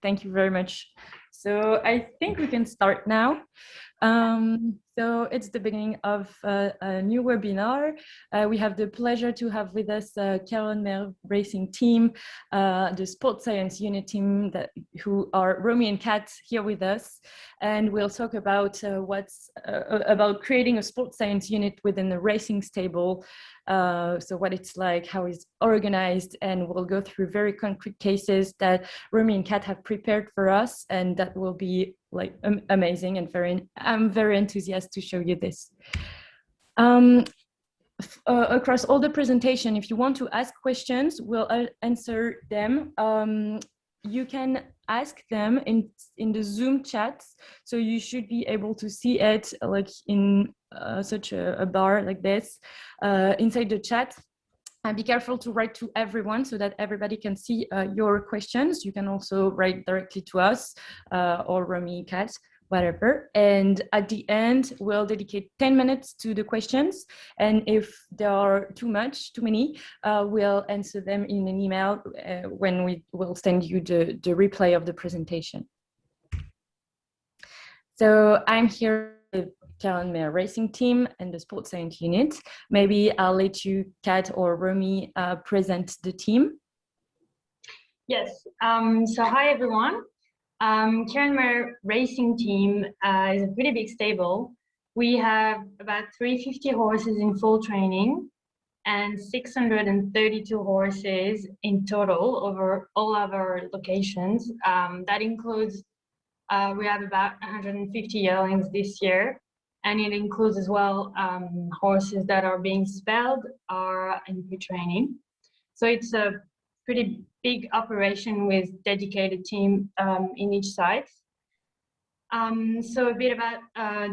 Thank you very much. So I think we can start now. So it's the beginning of a new webinar. We have the pleasure to have with us Ciaron Maher Racing team, the sports science unit team who are Romane and Kat here with us. And we'll talk about about creating a sports science unit within the racing stable. So what it's like, how it's organized, and we'll go through very concrete cases that Romane and Kat have prepared for us, and that will be like amazing, and I'm very enthusiastic to show you this. Across all the presentation, if you want to ask questions, we'll answer them. You can ask them in the Zoom chat, so you should be able to see it like in such a bar like this inside the chat. And be careful to write to everyone so that everybody can see your questions. You can also write directly to us or Romy, Kat, whatever. And at the end, we'll dedicate 10 minutes to the questions. And if there are too many, we'll answer them in an email when we will send you the replay of the presentation. So I'm here with Ciaron Maher Racing team and the sports science unit. Maybe I'll let you, Kat or Romy, present the team. Yes, so hi everyone. Ciaron Maher Racing team is a pretty big stable. We have about 350 horses in full training and 632 horses in total over all of our locations. That includes, we have about 150 yearlings this year. And it includes as well horses that are being spelled or in pre-training. So it's a pretty big operation with dedicated team in each site. So a bit about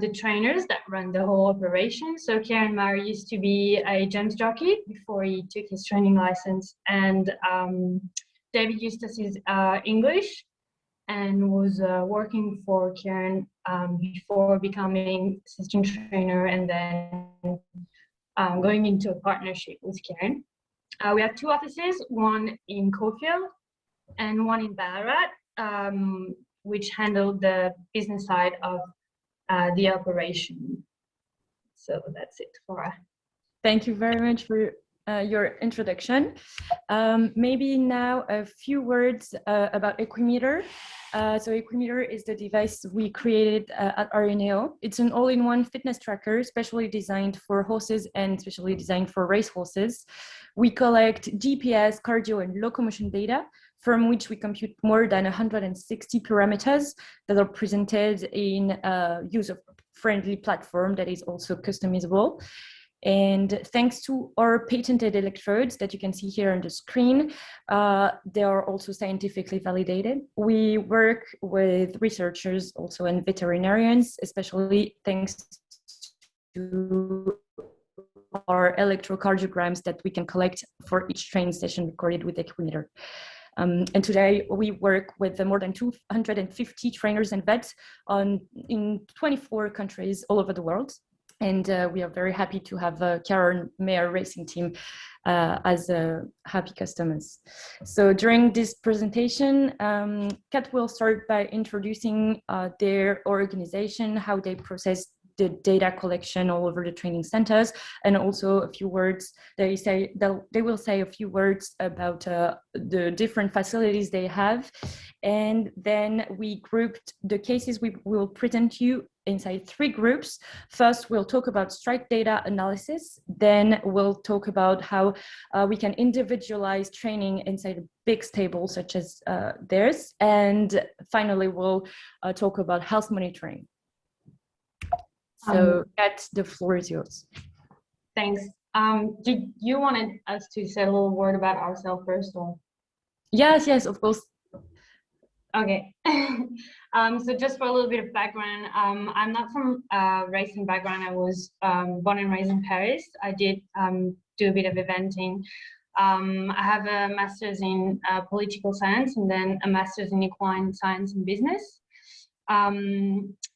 the trainers that run the whole operation. So Ciaron Maher used to be a jump jockey before he took his training license, and David Eustace is English and was working for Ciaron before becoming assistant trainer and then going into a partnership with Ciaron. We have two offices, one in Caulfield and one in Ballarat, which handled the business side of the operation. So that's it for us. Thank you very much for your introduction. Maybe now a few words about Equimeter. So Equimeter is the device we created at RNAO. It's an all-in-one fitness tracker, specially designed for horses and specially designed for racehorses. We collect GPS, cardio, and locomotion data, from which we compute more than 160 parameters that are presented in a user-friendly platform that is also customizable. And thanks to our patented electrodes that you can see here on the screen, they are also scientifically validated. We work with researchers also and veterinarians, especially thanks to our electrocardiograms that we can collect for each training session recorded with Equimeter. And today we work with more than 250 trainers and vets in 24 countries all over the world. And we are very happy to have Ciaron Maher Racing team as happy customers. So during this presentation, Kat will start by introducing their organization, how they process the data collection all over the training centers, and also a few words. They will say a few words about the different facilities they have, and then we grouped the cases we will present you inside 3 groups. First, we'll talk about strike data analysis. Then we'll talk about how we can individualize training inside a big stable such as theirs. And finally, we'll talk about health monitoring. So Kat, the floor is yours. Thanks. Did you want us to say a little word about ourselves first? Or? Yes, of course. Okay. So just for a little bit of background, I'm not from racing background. I was born and raised in Paris. I did do a bit of eventing. I have a master's in political science and then a master's in equine science and business.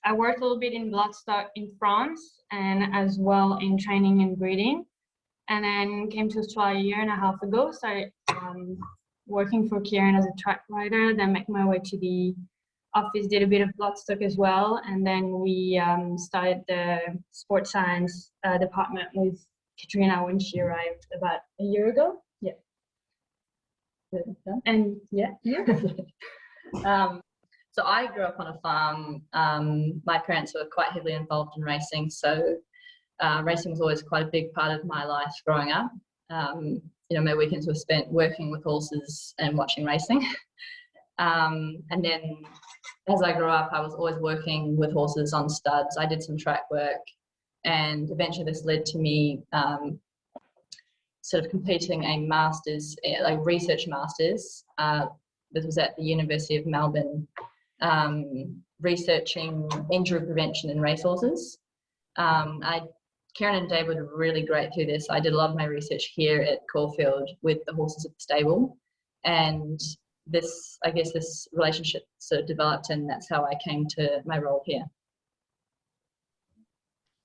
I worked a little bit in bloodstock in France and as well in training and breeding, and then came to Australia a year and a half ago, started working for Ciaron as a track rider, then make my way to the office, did a bit of bloodstock as well, and then we started the sports science department with Katrina when she arrived about a year ago. Yeah. And yeah. So I grew up on a farm. My parents were quite heavily involved in racing, so racing was always quite a big part of my life growing up. You know, my weekends were spent working with horses and watching racing. And then as I grew up, I was always working with horses on studs. I did some track work, and eventually this led to me sort of completing a master's, like research master's. This was at the University of Melbourne, researching injury prevention in racehorses. Ciaron and David were really great through this. I did a lot of my research here at Caulfield with the horses at the stable, and this, I guess, this relationship sort of developed, and that's how I came to my role here.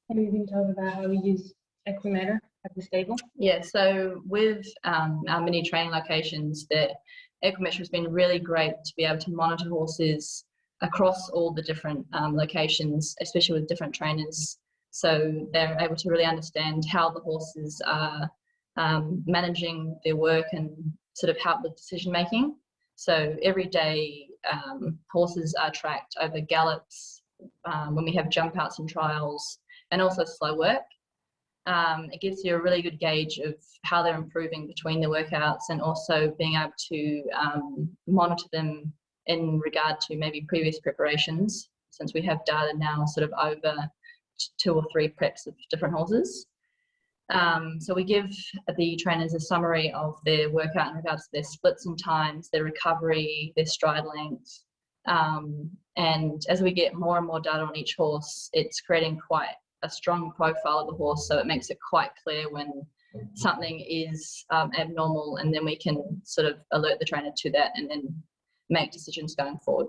Maybe you can talk about how we use Equimeter at the stable. Yeah, so with our mini training locations, the Equimeter has been really great to be able to monitor horses across all the different locations, especially with different trainers. So they're able to really understand how the horses are managing their work and sort of help with decision making. So every day horses are tracked over gallops, when we have jump outs and trials, and also slow work. It gives you a really good gauge of how they're improving between the workouts, and also being able to monitor them in regard to maybe previous preparations, since we have data now sort of over 2 or 3 preps of different horses. So we give the trainers a summary of their workout in regards to their splits and times, their recovery, their stride length. And as we get more and more data on each horse, it's creating quite a strong profile of the horse, so it makes it quite clear when something is abnormal, and then we can sort of alert the trainer to that and then make decisions going forward.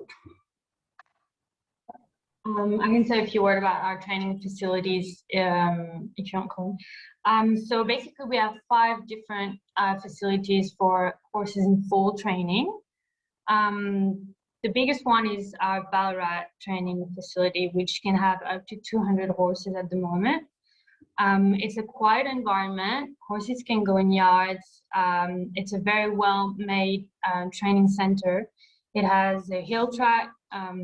I can say a few words about our training facilities, if you want to call them. So basically we have 5 different facilities for horses in full training. The biggest one is our Ballarat training facility, which can have up to 200 horses at the moment. It's a quiet environment. Horses can go in yards. It's a very well-made training center. It has a hill track,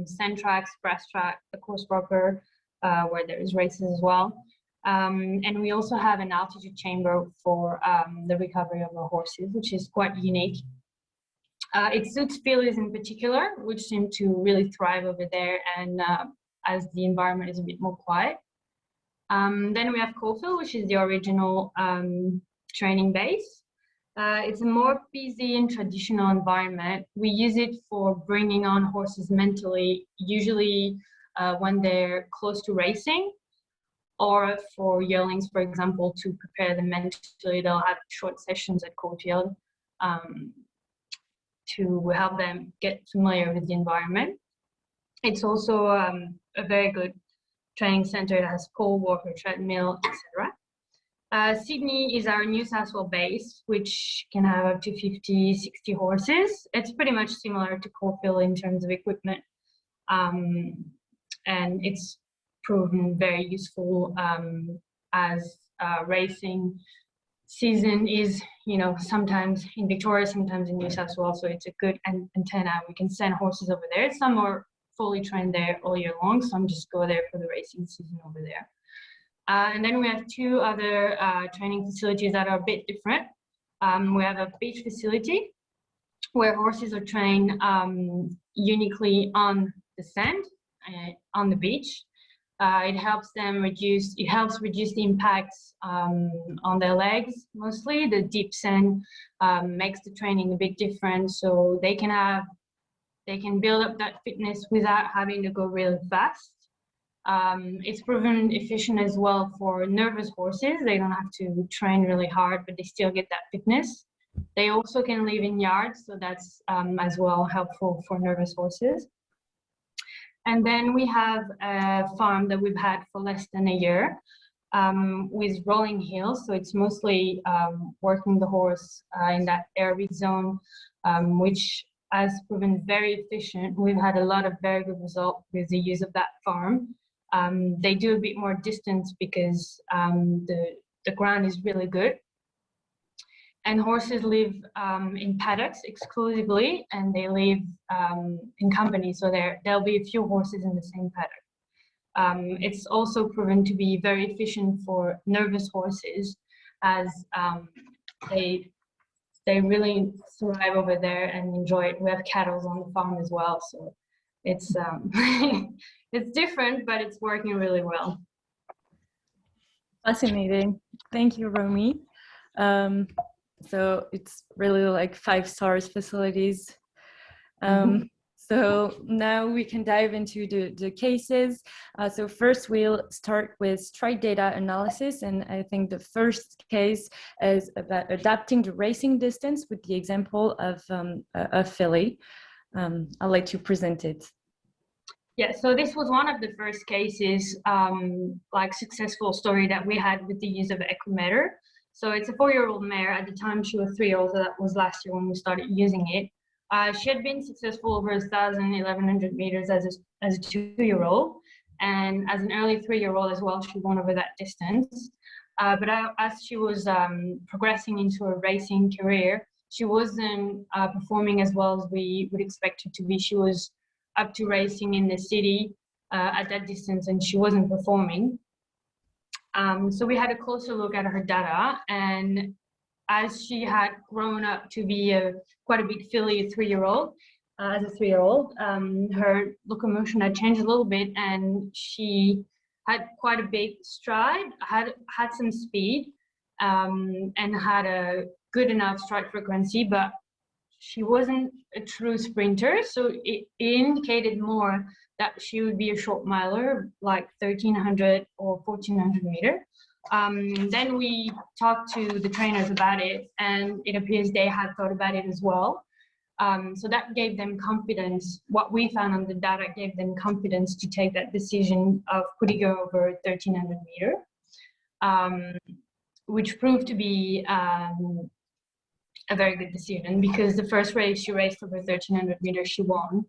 sand tracks, grass track, a course proper, where there is races as well. And we also have an altitude chamber for the recovery of our horses, which is quite unique. It suits fillies in particular, which seem to really thrive over there, and as the environment is a bit more quiet. Then we have Caulfield, which is the original training base. It's a more busy and traditional environment. We use it for bringing on horses mentally, usually when they're close to racing, or for yearlings, for example, to prepare them mentally. They'll have short sessions at Caulfield to help them get familiar with the environment. It's also a very good training center. It has pole, walker, treadmill, etc. Sydney is our New South Wales base, which can have up to 50, 60 horses. It's pretty much similar to Caulfield in terms of equipment. And it's proven very useful as racing season is, you know, sometimes in Victoria, sometimes in New South Wales. So it's a good antenna. We can send horses over there. Some are fully trained there all year long. Some just go there for the racing season over there. And then we have 2 other training facilities that are a bit different. We have a beach facility where horses are trained uniquely on the sand, on the beach. It helps reduce the impacts on their legs mostly. The deep sand makes the training a bit different, so they can build up that fitness without having to go really fast. It's proven efficient as well for nervous horses. They don't have to train really hard, but they still get that fitness. They also can live in yards, so that's as well helpful for nervous horses. And then we have a farm that we've had for less than a year. with rolling hills. So it's mostly working the horse in that aerobic zone, which has proven very efficient. We've had a lot of very good results with the use of that farm. They do a bit more distance because the ground is really good. And horses live in paddocks exclusively, and they live in company. So there'll be a few horses in the same paddock. It's also proven to be very efficient for nervous horses, as they really thrive over there and enjoy it. We have cattle on the farm as well, so it's it's different, but it's working really well. Fascinating. Thank you, Romy. So it's really like 5 stars facilities. So now we can dive into the cases. So first we'll start with strike data analysis. And I think the first case is about adapting the racing distance with the example of a filly. I'll let you present it. Yeah, so this was one of the first cases, like successful story that we had with the use of Equimeter. So it's a 4-year-old mare. At the time, she was 3 years old. So that was last year when we started using it. She had been successful over 1,000, 1,100 meters as a 2-year-old, and as an early 3-year-old as well, she won over that distance. But as she was progressing into a racing career, she wasn't performing as well as we would expect her to be. She was up to racing in the city at that distance, and she wasn't performing. So we had a closer look at her data, and as she had grown up to be quite a big filly, as a 3-year-old, her locomotion had changed a little bit, and she had quite a big stride, had some speed, and had a good enough strike frequency, but she wasn't a true sprinter. So it indicated more that she would be a short miler, like 1,300 or 1,400 meter. Then we talked to the trainers about it, and it appears they had thought about it as well. So that gave them confidence. What we found on the data gave them confidence to take that decision of putting her over 1,300 meter, which proved to be a very good decision, because the first race she raced over 1,300 meters, she won.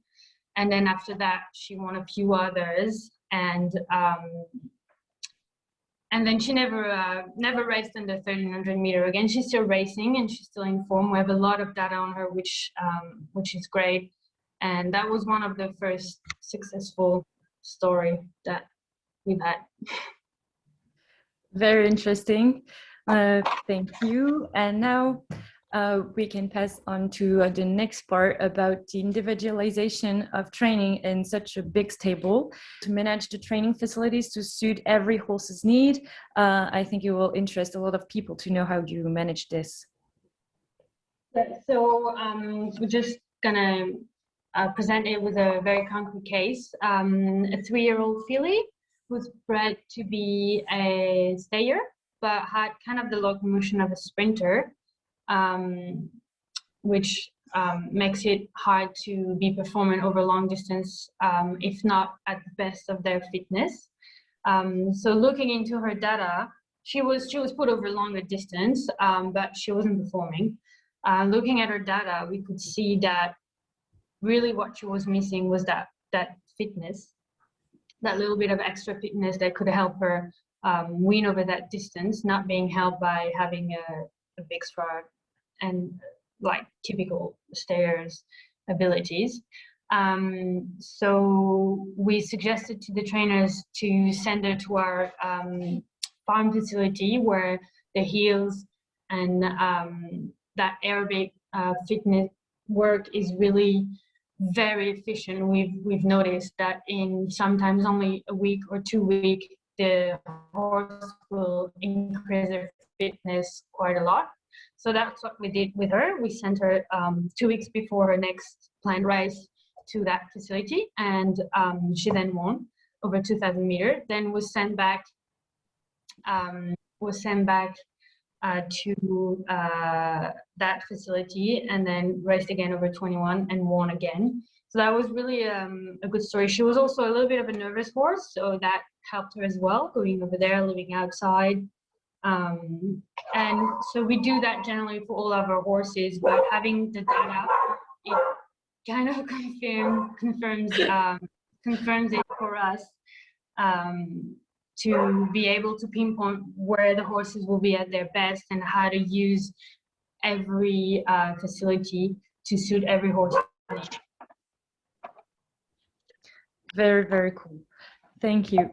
And then after that, she won a few others, and then she never raced under 1,300 meter again. She's still racing and she's still in form. We have a lot of data on her, which is great. And that was one of the first successful story that we've had. Very interesting. Thank you. And now we can pass on to the next part about the individualization of training in such a big stable to manage the training facilities to suit every horse's need. I think it will interest a lot of people to know how you manage this. Yeah, so we're just gonna present it with a very concrete case. A 3-year-old filly was bred to be a stayer, but had kind of the locomotion of a sprinter, which makes it hard to be performant over long distance, if not at the best of their fitness. So looking into her data, she was put over longer distance, but she wasn't performing. Looking at her data, we could see that really what she was missing was that fitness, that little bit of extra fitness that could help her win over that distance, not being helped by having a big stride and like typical stayers abilities. So we suggested to the trainers to send her to our farm facility, where the heels and that aerobic fitness work is really very efficient. We've noticed that in sometimes only a week or 2 weeks, the horse will increase their fitness quite a lot. So that's what we did with her. We sent her 2 weeks before her next planned race to that facility, and she then won over 2,000 meters. Then was sent back to that facility, and then raced again over 21 and won again. So that was really a good story. She was also a little bit of a nervous horse, so that helped her as well, going over there, living outside. And so we do that generally for all of our horses, but having the data, it kind of confirms it for us, to be able to pinpoint where the horses will be at their best and how to use every facility to suit every horse need. Very, very cool. Thank you.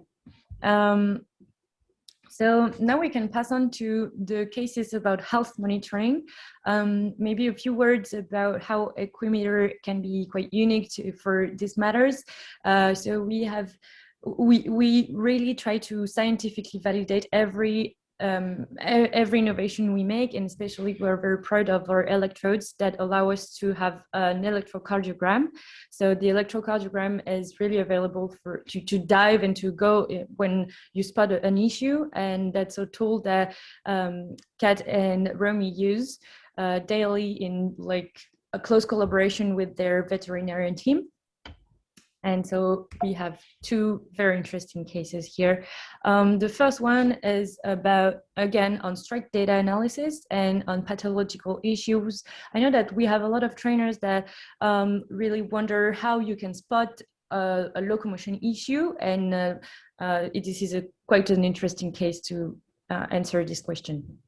So now we can pass on to the cases about health monitoring. Maybe a few words about how Equimeter can be quite unique for these matters. So we really try to scientifically validate every innovation we make, and especially we're very proud of our electrodes that allow us to have an electrocardiogram. So the electrocardiogram is really available to dive and to go when you spot an issue, and that's a tool that Kat and Romane use daily in like a close collaboration with their veterinarian team. And so we have two very interesting cases here. The first one is about, again, on strike data analysis and on pathological issues. I know that we have a lot of trainers that really wonder how you can spot a locomotion issue, and this is quite an interesting case to answer this question.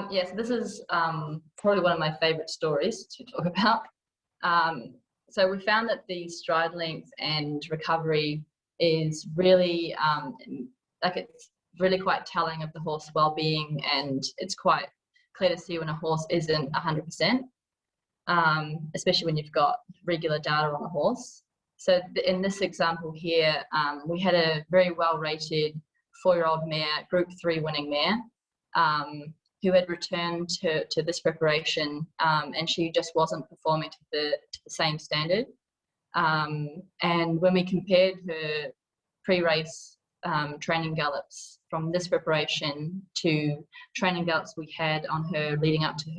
Yes, this is probably one of my favorite stories to talk about. So we found that the stride length and recovery is really, it's really quite telling of the horse well-being, and it's quite clear to see when a horse isn't 100%, especially when you've got regular data on the horse. So in this example here, we had a very well-rated 4-year-old mare, Group 3 winning mare, who had returned to this preparation, and she just wasn't performing to the same standard. And when we compared her pre-race training gallops from this preparation to training gallops we had on her leading up to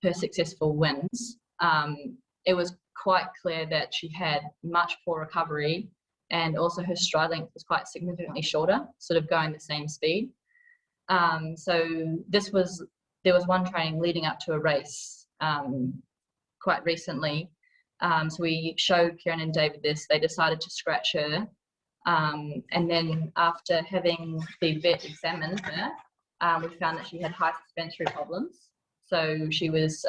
her successful wins, it was quite clear that she had much poor recovery, and also her stride length was quite significantly shorter, sort of going the same speed. So there was one training leading up to a race quite recently. So we showed Ciaron and David this. They decided to scratch her, and then after having the vet examine her, we found that she had high suspensory problems. So she was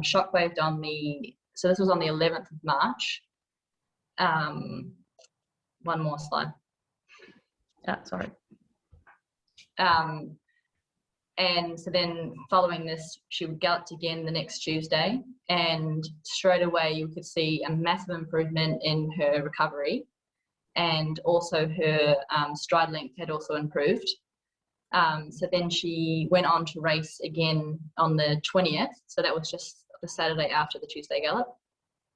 shockwaved on so this was on the 11th of March. One more slide. Sorry. And so then following this, she would gallop again the next Tuesday, and straight away you could see a massive improvement in her recovery, and also her stride length had also improved. So then she went on to race again on the 20th, so that was just the Saturday after the Tuesday gallop,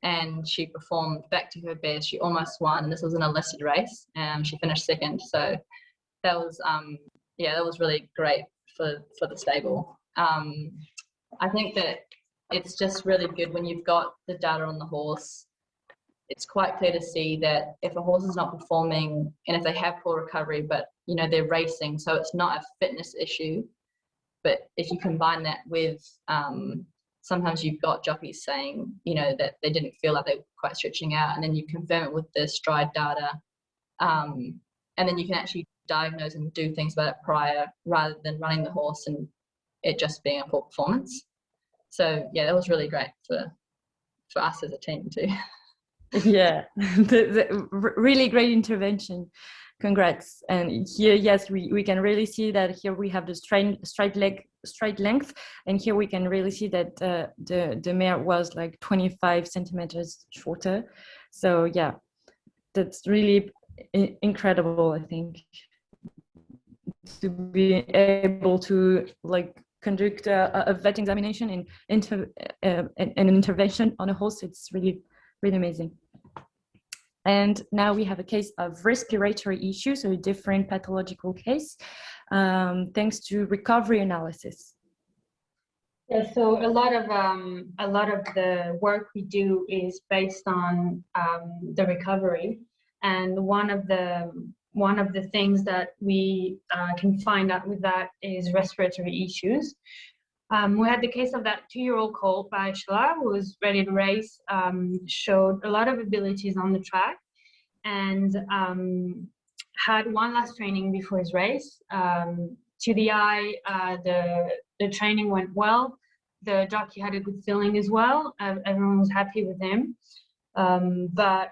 and she performed back to her best. She almost won, and this was an enlisted race, and she finished second. So that was that was really great for the stable. I think that it's just really good when you've got the data on the horse. It's quite clear to see that if a horse is not performing, and if they have poor recovery, but they're racing, so it's not a fitness issue. But if you combine that with sometimes you've got jockeys saying that they didn't feel like they were quite stretching out, and then you confirm it with the stride data, and then you can actually diagnose and do things about it prior, rather than running the horse and it just being a poor performance. So yeah, that was really great for us as a team too. Yeah, really great intervention. Congrats. And here, yes, we can really see that here we have the stride length, and here we can really see that the mare was like 25 centimeters shorter. So yeah, that's really incredible, I think, to be able to conduct a vet examination and an intervention on a horse. It's really amazing. And now we have a case of respiratory issues, so a different pathological case, thanks to recovery analysis. Yeah, so a lot of the work we do is based on the recovery, and one of the things that we can find out with that is respiratory issues. We had the case of that 2-year-old colt by Shla, who was ready to race, showed a lot of abilities on the track, and had one last training before his race. To the eye, the training went well. The jockey had a good feeling as well. Everyone was happy with him. But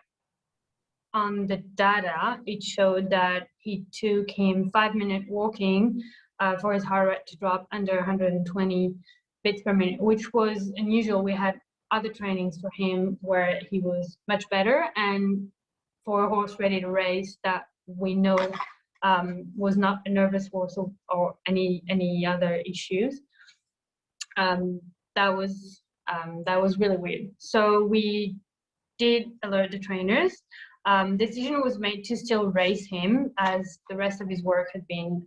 on the data, it showed that it took him 5-minute walking for his heart rate to drop under 120 beats per minute, which was unusual. We had other trainings for him where he was much better, and for a horse ready to race that we know was not a nervous horse or any other issues. That was really weird. So we did alert the trainers. Decision was made to still race him as the rest of his work had been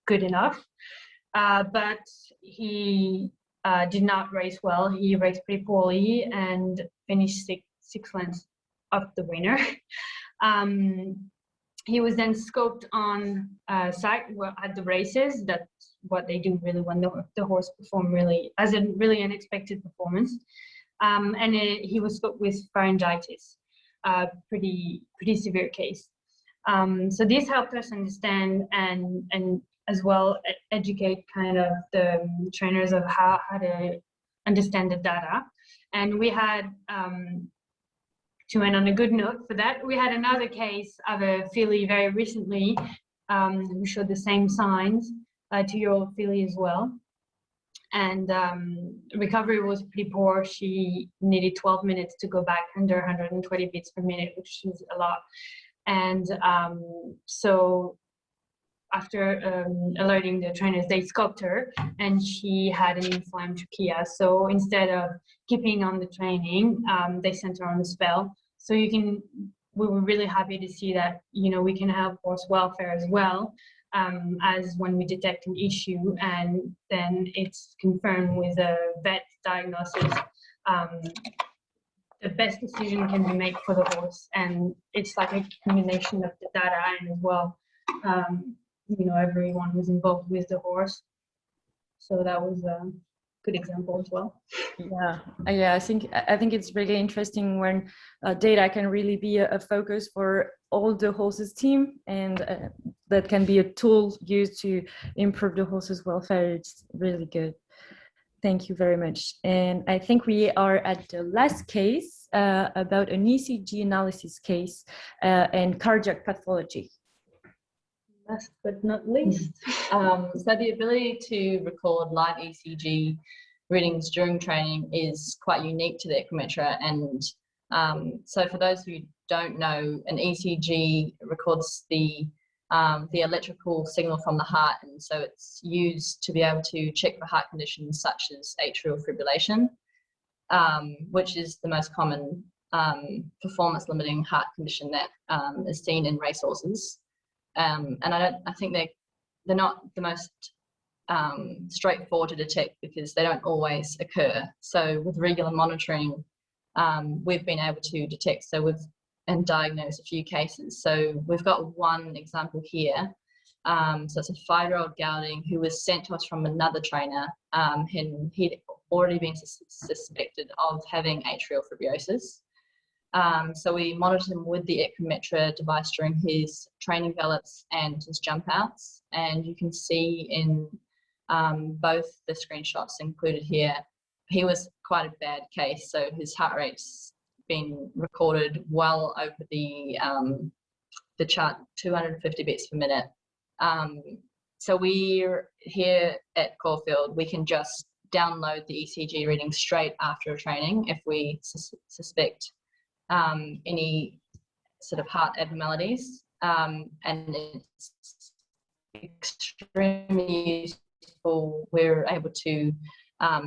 good enough, but he did not race well. He raced pretty poorly and finished six lengths off the winner. He was then scoped on site at the races. That's what they do really when the horse performed really as a really unexpected performance. And he was scoped with pharyngitis, pretty severe case. So this helped us understand and as well educate kind of the trainers of how to understand the data. And we had to end on a good note for that. We had another case of a filly very recently who showed the same signs, a 2-year-old filly as well. And recovery was pretty poor. She needed 12 minutes to go back under 120 beats per minute, which is a lot. And so after alerting the trainers, they scoped her and she had an inflamed trachea. So instead of keeping on the training, they sent her on the spell. So we were really happy to see that, we can help horse welfare as well, as when we detect an issue and then it's confirmed with a vet diagnosis, the best decision can be made for the horse. And it's like a combination of the data and as well, everyone was involved with the horse. So that was a good example as well. Yeah, I think it's really interesting when data can really be a focus for all the horses team, and that can be a tool used to improve the horses' welfare. It's really good. Thank you very much. And I think we are at the last case about an ECG analysis case and cardiac pathology. Last but not least. So the ability to record live ECG readings during training is quite unique to the Equimeter. And so for those who don't know, an ECG records the electrical signal from the heart, and so it's used to be able to check for heart conditions such as atrial fibrillation, which is the most common performance limiting heart condition that is seen in racehorses. And I think they're not the most straightforward to detect because they don't always occur. So with regular monitoring, we've been able to detect and diagnose a few cases. So we've got one example here. So it's a 5-year-old gelding who was sent to us from another trainer, and he'd already been suspected of having atrial fibrillation. So we monitored him with the Equimeter device during his training gallops and his jump outs. And you can see in both the screenshots included here, he was quite a bad case. So his heart rate's been recorded well over the chart, 250 beats per minute. So we're here at Caulfield, we can just download the ECG reading straight after a training if we suspect any sort of heart abnormalities, and it's extremely useful. We're able to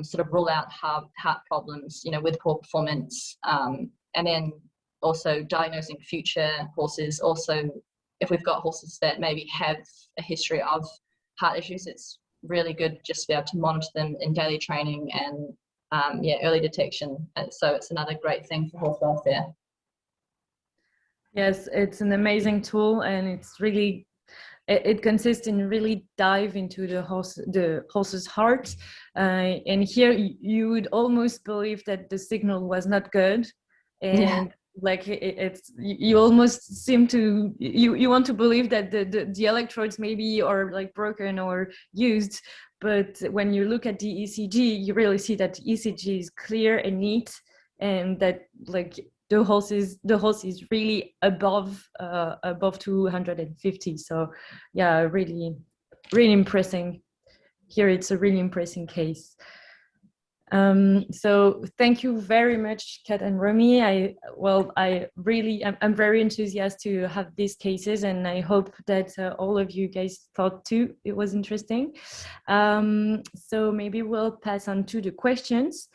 sort of rule out heart problems, with poor performance, and then also diagnosing future horses. Also, if we've got horses that maybe have a history of heart issues, it's really good just to be able to monitor them in daily training and early detection. And so it's another great thing for horse welfare. Yes, it's an amazing tool, and it's really, it consists in really dive into the horse's heart. And here you would almost believe that the signal was not good, and like it's you almost seem to you want to believe that the electrodes maybe are like broken or used. But when you look at the ECG, you really see that the ECG is clear and neat, and that like the horse is really above 250. So yeah, really impressing. Here it's a really impressive case. So thank you very much, Kat and Romy. I'm very enthusiastic to have these cases, and I hope that all of you guys thought too it was interesting. So maybe we'll pass on to the questions.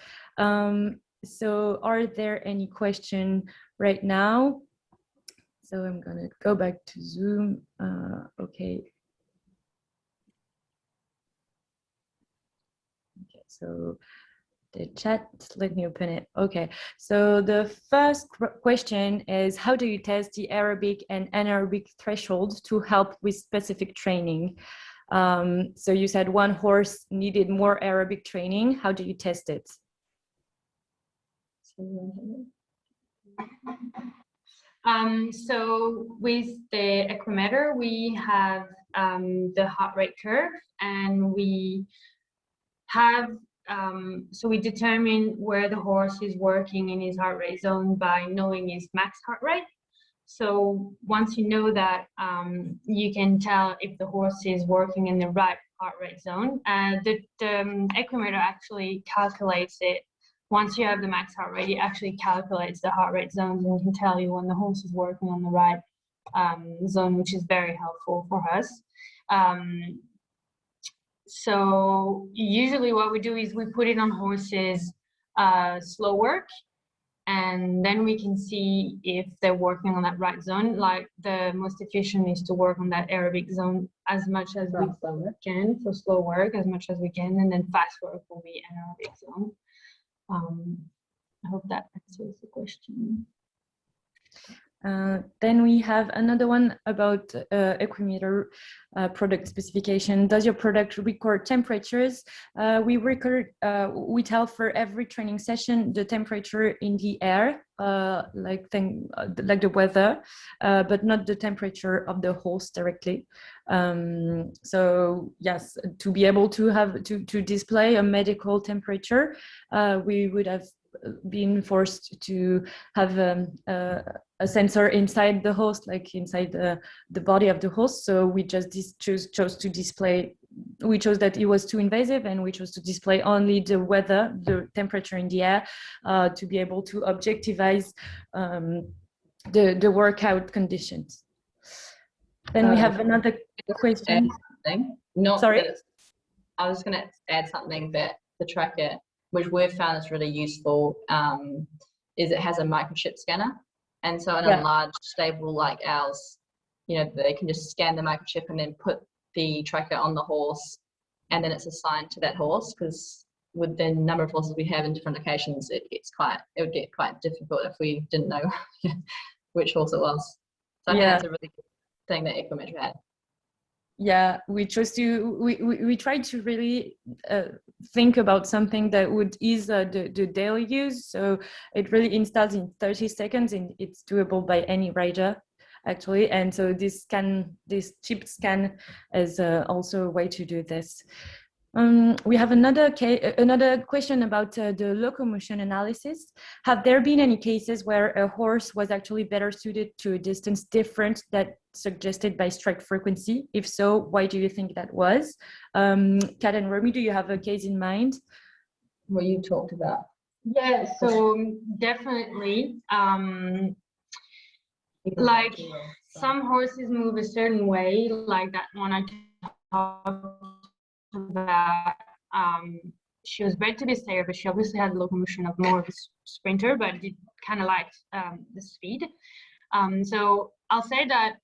So are there any questions right now? So I'm gonna go back to Zoom. Okay. Okay, so the chat, let me open it. Okay, so the first question is, how do you test the aerobic and anaerobic threshold to help with specific training? So you said one horse needed more aerobic training. How do you test it? So with the Equimeter, we have the heart rate curve, and we have so we determine where the horse is working in his heart rate zone by knowing his max heart rate. So once you know that, you can tell if the horse is working in the right heart rate zone. The Equimeter actually calculates it. Once you have the max heart rate, it actually calculates the heart rate zones and can tell you when the horse is working on the right zone, which is very helpful for us. So usually what we do is we put it on horses slow work, and then we can see if they're working on that right zone. Like the most efficient is to work on that aerobic zone as much as we can, for slow work as much as we can, and then fast work will be anaerobic zone. I hope that answers the question. Then we have another one about Equimeter product specification. Does your product record temperatures? We tell for every training session the temperature in the air, like the weather, but not the temperature of the horse directly. So yes, to be able to have to display a medical temperature, we would have been forced to have a sensor inside the horse, like inside the body of the horse. So we just chose to display, we chose that it was too invasive, and we chose to display only the weather, the temperature in the air, to be able to objectivize the workout conditions. Then we have another question. Sorry? I was going to add something that the tracker, which we've found is really useful, is it has a microchip scanner. And so in a large stable like ours, you know, they can just scan the microchip and then put the tracker on the horse, and then it's assigned to that horse, because with the number of horses we have in different locations, it would get quite difficult if we didn't know which horse it was. So I think that's a really good thing that Equimeter had. Yeah, we chose to we tried to really think about something that would ease the daily use. So it really installs in 30 seconds, and it's doable by any rider, actually. And so this chip scan is also a way to do this. We have another question about the locomotion analysis. Have there been any cases where a horse was actually better suited to a distance different that suggested by strike frequency? If so, why do you think that was? Kat and Romy, do you have a case in mind? What you talked about? Yeah, so definitely. Like some horses move a certain way, like that one I talked about. She was bred to be a stayer, but she obviously had the locomotion of more of a sprinter, but did kind of liked the speed. So I'll say that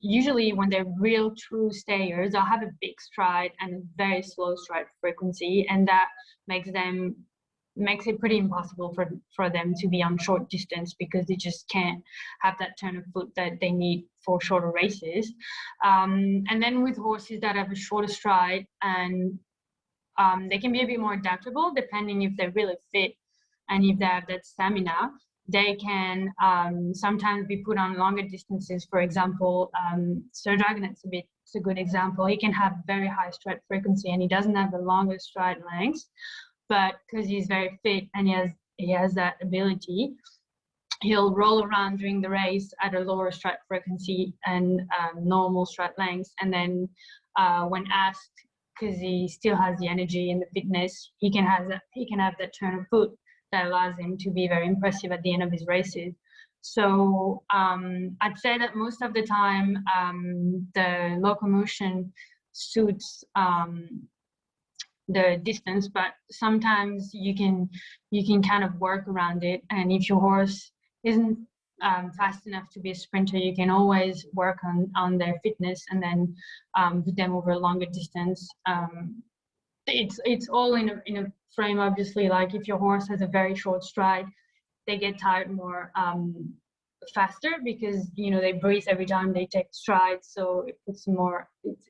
usually when they're real true stayers, they'll have a big stride and a very slow stride frequency, and that makes it pretty impossible for them to be on short distance, because they just can't have that turn of foot that they need for shorter races. And then with horses that have a shorter stride, and they can be a bit more adaptable depending if they're really fit and if they have that stamina. They can sometimes be put on longer distances. For example, Sir Dragonet's a good example. He can have very high stride frequency and he doesn't have the longest stride lengths, but because he's very fit and he has that ability, he'll roll around during the race at a lower stride frequency and normal stride lengths. And then when asked, because he still has the energy and the fitness, he can have that turn of foot that allows him to be very impressive at the end of his races. So I'd say that most of the time the locomotion suits the distance, but sometimes you can kind of work around it. And if your horse isn't fast enough to be a sprinter, you can always work on their fitness and then put them over a longer distance. It's all in a frame, obviously. Like if your horse has a very short stride, they get tired more faster, because they breathe every time they take strides, so it puts more. It's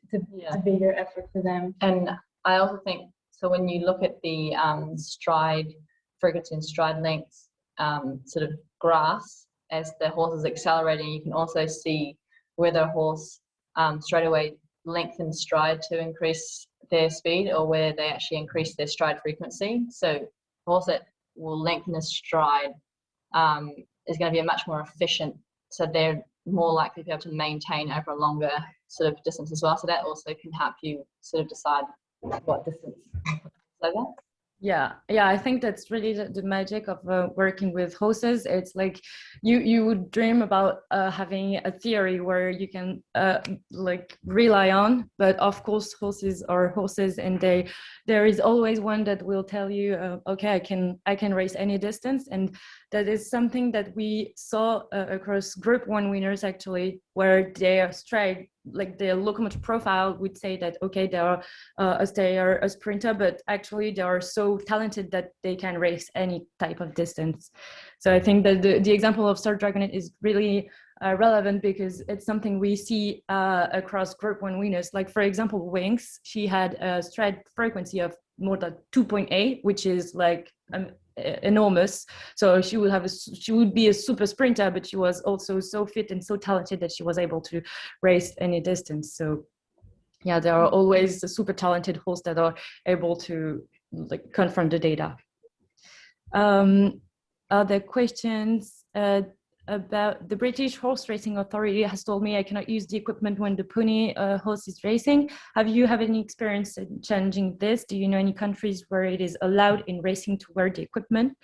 a bigger effort for them. And I also think, so when you look at the stride frequency and stride length sort of graphs, as the horse is accelerating, you can also see whether a horse straight away lengthens stride to increase their speed, or where they actually increase their stride frequency. So a horse that will lengthen a stride is going to be a much more efficient, so they're more likely to be able to maintain over a longer sort of distance as well. So that also can help you sort of decide what distance over. Yeah, I think that's really the magic of working with horses. It's like you would dream about having a theory where you can like rely on, but of course horses are horses, and there is always one that will tell you, okay, I can race any distance. And that is something that we saw across Group 1 winners, actually, where their stride, like their locomotive profile, would say that, okay, they are a stayer, a sprinter, but actually they are so talented that they can race any type of distance. So I think that the example of Sir Dragonet is really relevant, because it's something we see across Group 1 winners. Like, for example, Winx, she had a stride frequency of more than 2.8, which is like enormous. So she would be a super sprinter, but she was also so fit and so talented that she was able to race any distance. So yeah, there are always the super talented horses that are able to like confront the data. Other questions about the British Horse Racing Authority has told me I cannot use the equipment when the pony horse is racing. Have you had any experience in challenging this? Do you know any countries where it is allowed in racing to wear the equipment?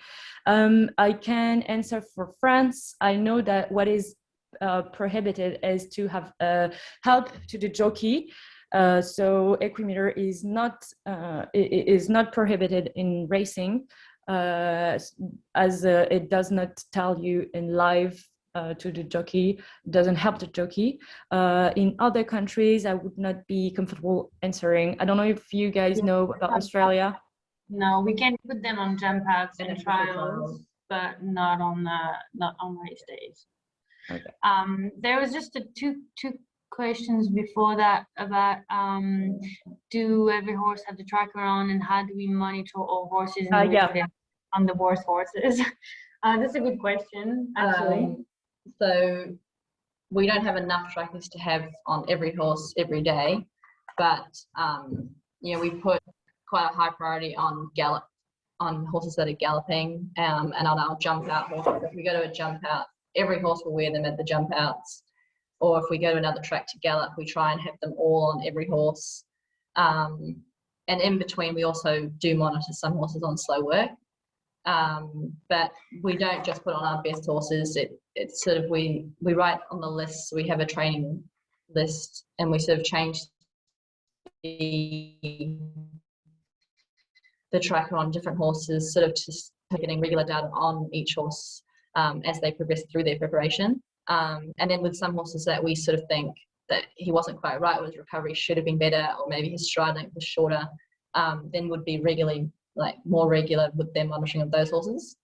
I can answer for France. I know that what is prohibited is to have help to the jockey. So Equimeter is not prohibited in racing, as it does not tell you in live to the jockey, doesn't help the jockey. In other countries, I would not be comfortable answering. I don't know if you guys know about Australia. No, we can put them on jump outs and trials, but not on race days. Okay. There was just two questions before that about do every horse have the tracker on, and how do we monitor all horses on the worst horses? That's a good question, actually. So we don't have enough trackers to have on every horse every day, but we put quite a high priority on horses that are galloping, and on our jump out horses. If we go to a jump out, every horse will wear them at the jump outs. Or if we go to another track to gallop, we try and have them all on every horse. And in between, we also do monitor some horses on slow work. But we don't just put on our best horses. It's sort of, we write on the list. So we have a training list, and we sort of change the tracker on different horses, sort of just getting regular data on each horse as they progress through their preparation. And then with some horses that we sort of think that he wasn't quite right, or his recovery should have been better, or maybe his stride length was shorter, then would be more regular with their monitoring of those horses.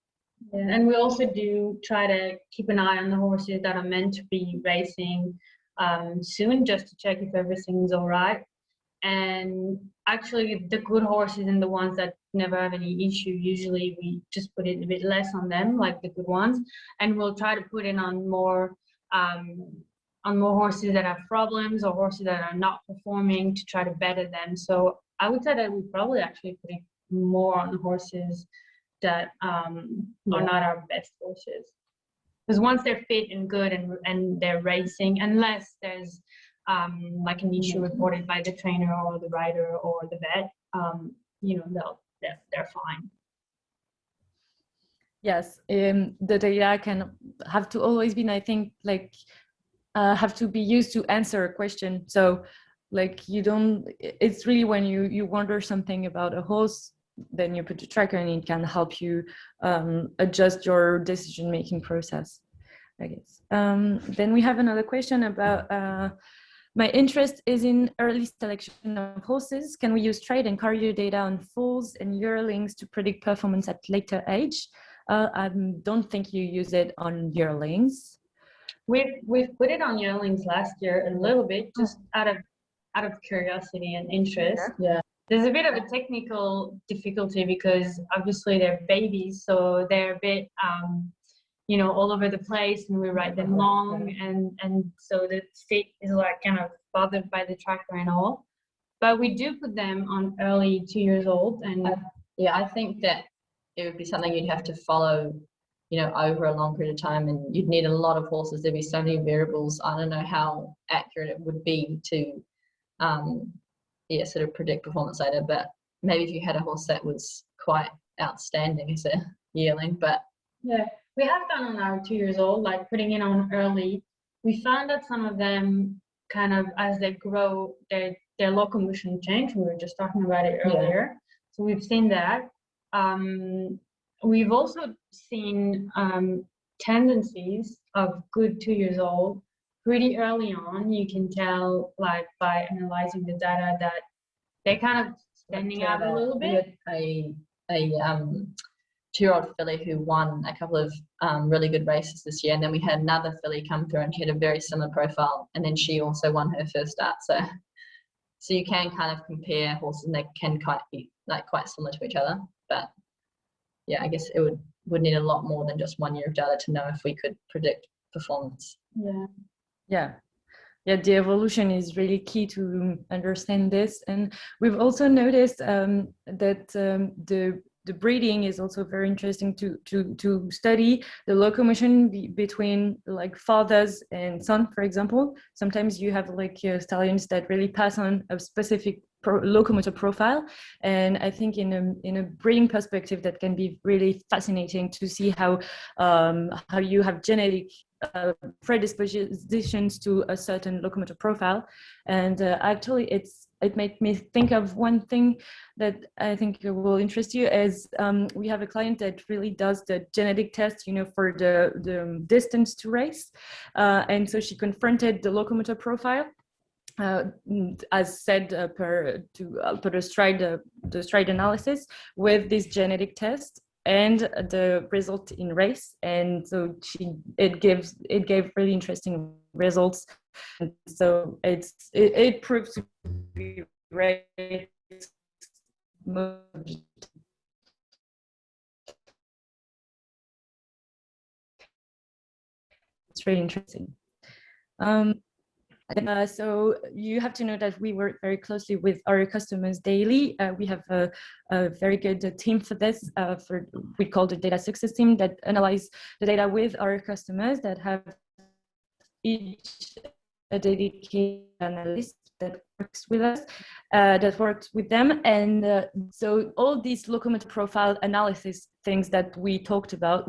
Yeah, and we also do try to keep an eye on the horses that are meant to be racing soon, just to check if everything's all right. And actually, the good horses and the ones that never have any issue, usually we just put it a bit less on them, like the good ones, and we'll try to put it on more horses that have problems or horses that are not performing to try to better them. So I would say that we probably actually put it more on the horses that are not our best horses, because once they're fit and good and they're racing, unless there's like an issue reported by the trainer or the rider or the vet, they're fine. Yes, the data can have to always be, I think, have to be used to answer a question. So it's really when you wonder something about a horse, then you put the tracker and it can help you adjust your decision-making process, I guess. Then we have another question about my interest is in early selection of horses. Can we use trade and cardio data on foals and yearlings to predict performance at later age? I don't think you use it on yearlings. We've put it on yearlings last year a little bit, just out of curiosity and interest. Yeah. There's a bit of a technical difficulty because obviously they're babies, so they're a bit all over the place, and we ride them long, and so the feet is kind of bothered by the tracker and all. But we do put them on early 2 years old, and I think that it would be something you'd have to follow, over a long period of time, and you'd need a lot of horses. There'd be so many variables. I don't know how accurate it would be to, sort of predict performance later. But maybe if you had a horse that was quite outstanding as a yearling, but yeah. We have done on our 2 years old, like putting it on early. We found that some of them kind of, as they grow, their locomotion change. We were just talking about it earlier. Yeah. So we've seen that. We've also seen tendencies of good 2 years old pretty early on. You can tell, like, by analyzing the data, that they're kind of standing out a little bit. A 2-year-old filly who won a couple of really good races this year, and then we had another filly come through and she had a very similar profile, and then she also won her first start. So you can kind of compare horses, and they can kind of be quite similar to each other. But yeah, I guess it would need a lot more than just 1 year of data to know if we could predict performance. Yeah, the evolution is really key to understand this. And we've also noticed that the breeding is also very interesting to study the locomotion between fathers and son, for example. Sometimes you have stallions that really pass on a specific locomotor profile, and I think in a breeding perspective that can be really fascinating to see how you have genetic predispositions to a certain locomotor profile. And actually it made me think of one thing that I think will interest you, is we have a client that really does the genetic test, for the distance to race. And so she confronted the locomotor profile, as said, per the stride analysis with this genetic test and the result in race. And so it gave really interesting results. And so it proves to be right. It's really interesting. So you have to know that we work very closely with our customers daily. We have a very good team for this. We call the data success team, that analyze the data with our customers, that have each a dedicated analyst that works with us, that works with them. And so all these locomotor profile analysis things that we talked about,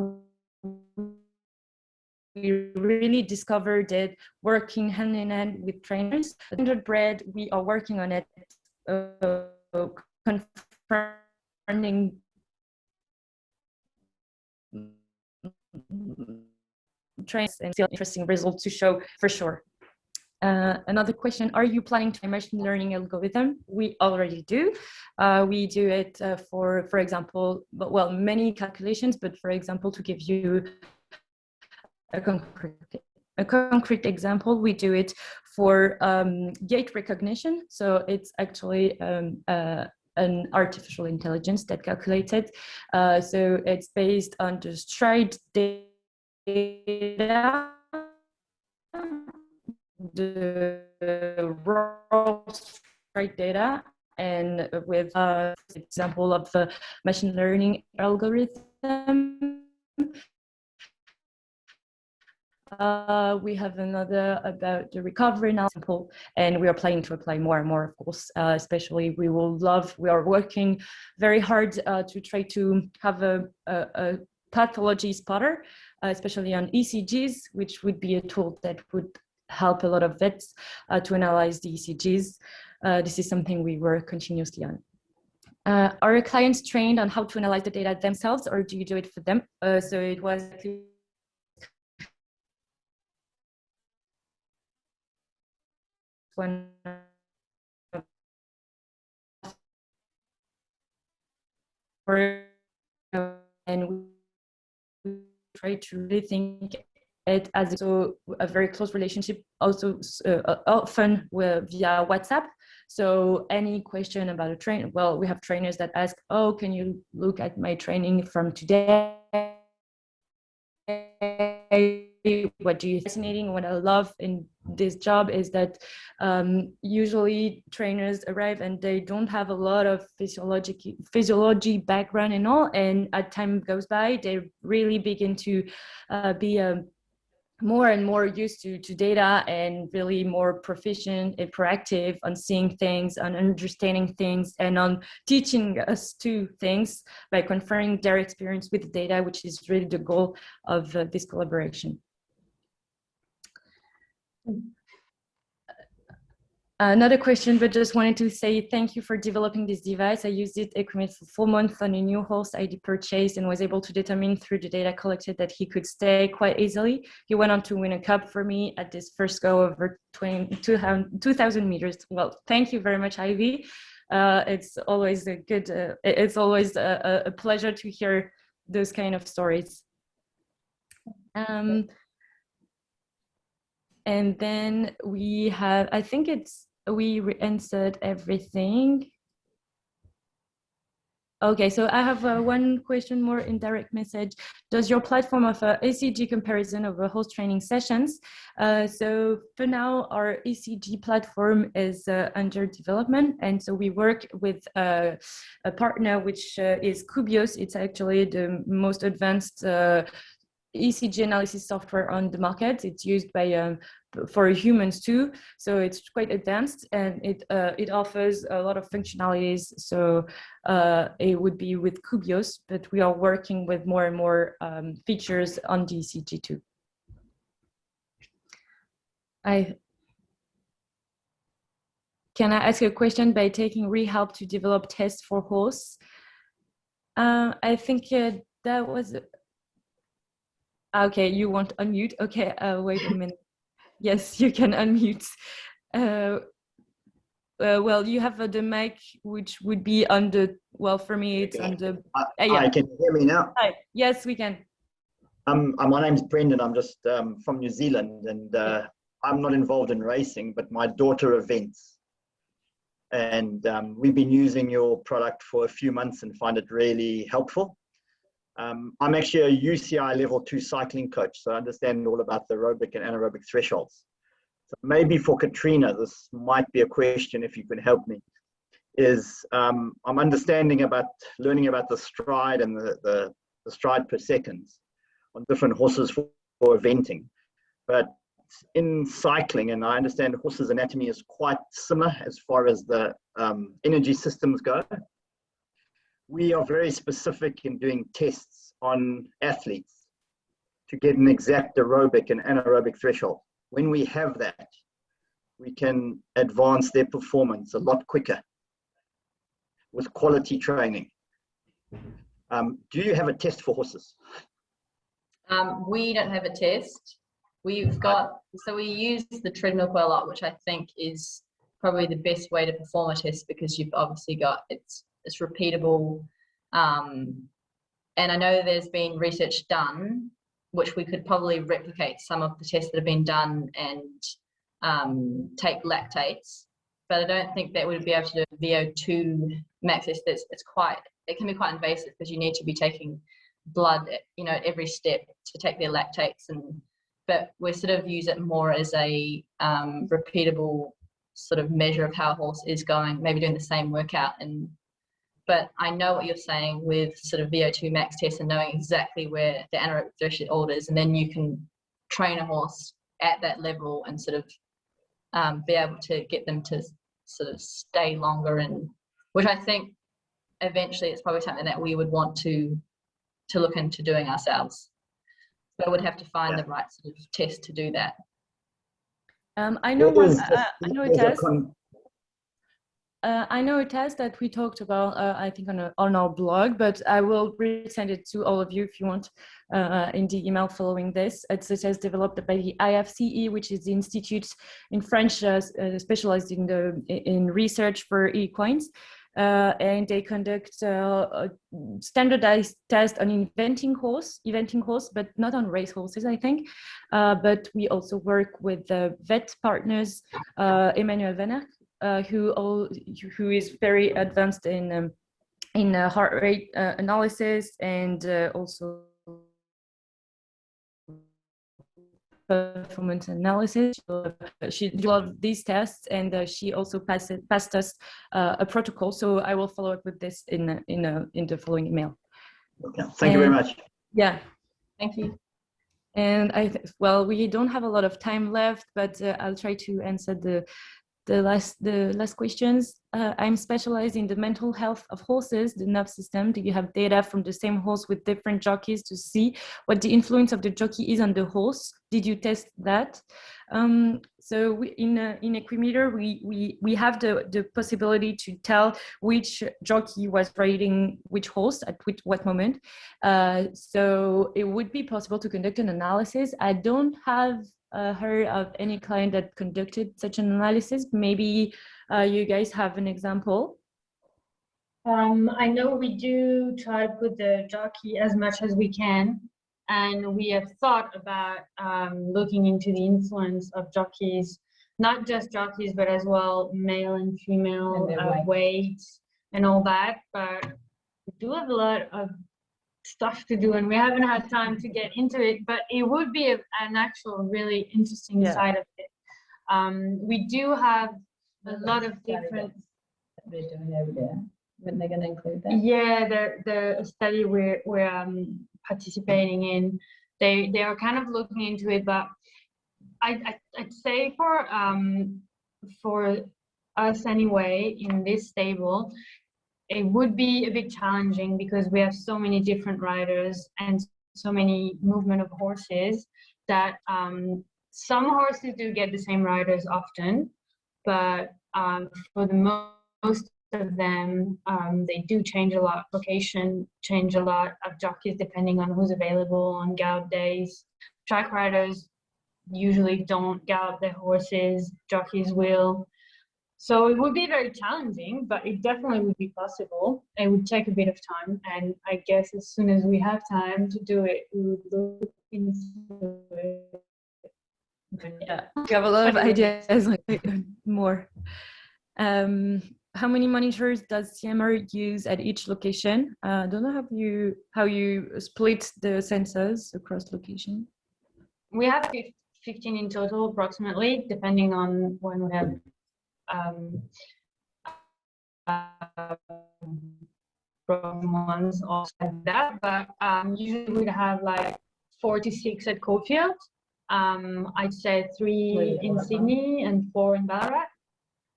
we really discovered it working hand in hand with trainers. Underbred, we are working on it, confronting trains and still interesting results to show for sure. Another question, are you planning to machine learning algorithm? We already do. We do it for example, well, many calculations, but for example, to give you a concrete example, we do it for gait recognition. So it's actually an artificial intelligence that calculates it. So it's based on the stride data, the raw stride data, and with example of the machine learning algorithm. We have another about the recovery now, and we are planning to apply more and more, of course. Especially, we are working very hard to try to have a pathology spotter, especially on ECGs, which would be a tool that would help a lot of vets to analyze the ECGs. This is something we work continuously on. Are your clients trained on how to analyze the data themselves, or do you do it for them? So it was one and we try to really think it as so a very close relationship, also often via WhatsApp. So any question about a train, well, we have trainers that ask, oh, can you look at my training from today? What do you fascinating? What I love in this job is that usually trainers arrive and they don't have a lot of physiology background and all, and as time goes by, they really begin to be more and more used to data and really more proficient and proactive on seeing things, on understanding things, and on teaching us to things by conferring their experience with the data, which is really the goal of this collaboration. Another question, but just wanted to say thank you for developing this device. I used it Equimeter for 4 months on a new horse I purchased and was able to determine through the data collected that he could stay quite easily. He went on to win a cup for me at this first go over 2,000 meters. Well, thank you very much, Ivy. It's always a good, it's always a pleasure to hear those kind of stories. And then we have, I think we answered everything. Okay, so I have one question more in direct message. Does your platform offer ECG comparison over horse training sessions? So for now, our ECG platform is under development. And so we work with a partner, which is Cubios. It's actually the most advanced ECG analysis software on the market. It's used by for humans too, so it's quite advanced, and it offers a lot of functionalities. So it would be with Cubios, but we are working with more and more features on the ECG too. Can I ask a question by taking rehelp to develop tests for horse? I think that was. Okay, you won't unmute. Okay, wait a minute. Yes, you can unmute. Well, you have the mic, which would be on the, well, for me, it's on the... yeah. Hi, can you hear me now? Hi, yes, we can. My name's Brendan. I'm just from New Zealand, and I'm not involved in racing, but my daughter events. And we've been using your product for a few months and find it really helpful. I'm actually a UCI level 2 cycling coach, so I understand all about the aerobic and anaerobic thresholds. So maybe for Katrina, this might be a question, if you can help me, is I'm learning about the stride and the stride per second on different horses for eventing. But in cycling, and I understand horses' anatomy is quite similar as far as the energy systems go, we are very specific in doing tests on athletes to get an exact aerobic and anaerobic threshold. When we have that, we can advance their performance a lot quicker with quality training. Do you have a test for horses? We don't have a test. We've got, so we use the treadmill quite a lot, which I think is probably the best way to perform a test, because you've obviously got, it's repeatable. And I know there's been research done, which we could probably replicate some of the tests that have been done and take lactates, but I don't think that we'd be able to do a VO2 max test. It can be quite invasive, because you need to be taking blood, you know, at every step to take their lactates, but we sort of use it more as a repeatable sort of measure of how a horse is going, maybe doing the same workout. But I know what you're saying with sort of VO2 max tests and knowing exactly where the anaerobic threshold is, and then you can train a horse at that level and sort of be able to get them to sort of stay longer, and which I think eventually it's probably something that we would want to look into doing ourselves. But I would have to find the right sort of test to do that. I know a test that we talked about, I think on our blog, but I will resend it to all of you if you want in the email following this. It's a test developed by the IFCE, which is the institute in French specialized in research for equines. And they conduct a standardized test on eventing horse, but not on race horses, I think. But we also work with vet partners, Emmanuel Venner, who is very advanced in heart rate analysis and also performance analysis. She did all of these tests, and she also passed us a protocol. So I will follow up with this in the following email. Okay. Thank you very much. Yeah. Thank you. And well, we don't have a lot of time left, but I'll try to answer the last questions. I'm specialized in the mental health of horses, the nerve system. Do you have data from the same horse with different jockeys to see what the influence of the jockey is on the horse? Did you test that? So in Equimeter, we have the possibility to tell which jockey was riding which horse at what moment. So it would be possible to conduct an analysis. I don't have heard of any client that conducted such an analysis. Maybe you guys have an example. I know we do try to put the jockey as much as we can, and we have thought about looking into the influence of jockeys, not just jockeys, but as well male and female weights and all that. But we do have a lot of stuff to do, and we haven't had time to get into it, but it would be an actual really interesting side of it. We do have a lot of different they're doing over there. When they're going to include that? Yeah, the study we're participating in, they are kind of looking into it, but I'd say for us anyway in this stable, it would be a bit challenging because we have so many different riders and so many movement of horses that some horses do get the same riders often, but for the most of them, they do change a lot. Location change a lot of jockeys depending on who's available on gallop days. Track riders usually don't gallop their horses, jockeys will. So it would be very challenging, but it definitely would be possible. It would take a bit of time, and I guess as soon as we have time to do it, we would look into it. Yeah, you have a lot of ideas, like more. How many monitors does CMR use at each location? I don't know how you split the sensors across location. We have 15 in total, approximately, depending on when we have ones or like that, but usually we'd have like 4 to 6 at Caulfield. I'd say 3 in Sydney and 4 in Ballarat,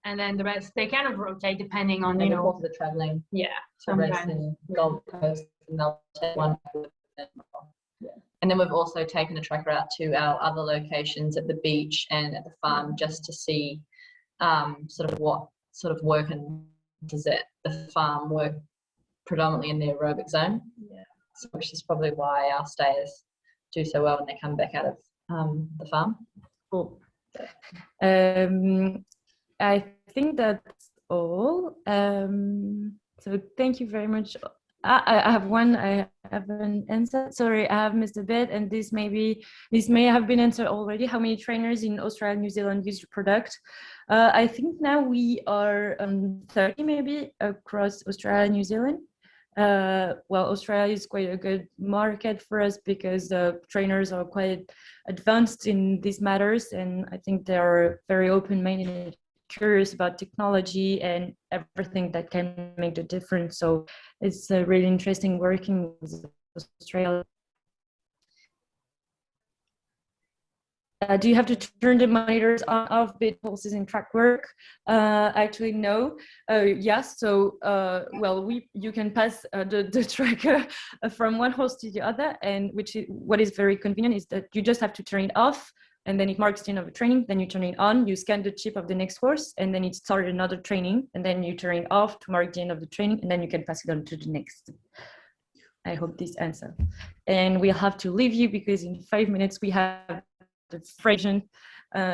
and then the rest they kind of rotate depending on the course of the traveling. Yeah, sometimes in Gold Coast, and they'll take one. Yeah. And then we've also taken a tracker out to our other locations at the beach and at the farm just to see sort of what sort of work and does the farm work predominantly in the aerobic zone. Yeah. So, which is probably why our stayers do so well when they come back out of the farm. Cool. I think that's all. So thank you very much. I have one. I haven't answered. Sorry, I have missed a bit, and this may have been answered already. How many trainers in Australia and New Zealand use your product? I think now we are 30 maybe across Australia and New Zealand. Well, Australia is quite a good market for us because the trainers are quite advanced in these matters, and I think they are very open-minded, curious about technology and everything that can make the difference. So it's really interesting working with Australia. Do you have to turn the monitors on off bit pulses in track work? Actually, no. Yes. So, well, you can pass the tracker from one horse to the other, and what is very convenient is that you just have to turn it off, and then it marks the end of the training. Then you turn it on, you scan the chip of the next horse, and then it started another training, and then you turn it off to mark the end of the training, and then you can pass it on to the next. I hope this answers. And we'll have to leave you because in 5 minutes we have the fration.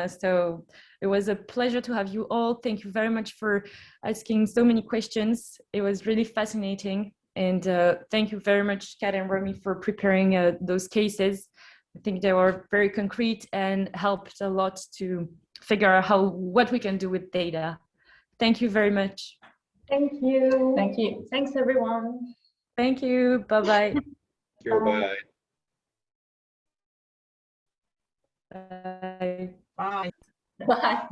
So it was a pleasure to have you all. Thank you very much for asking so many questions. It was really fascinating. And thank you very much, Kat and Romy, for preparing those cases. I think they were very concrete and helped a lot to figure out what we can do with data. Thank you very much. Thank you. Thank you. Thanks, everyone. Thank you. Bye-bye. Bye. Bye. Bye. Bye.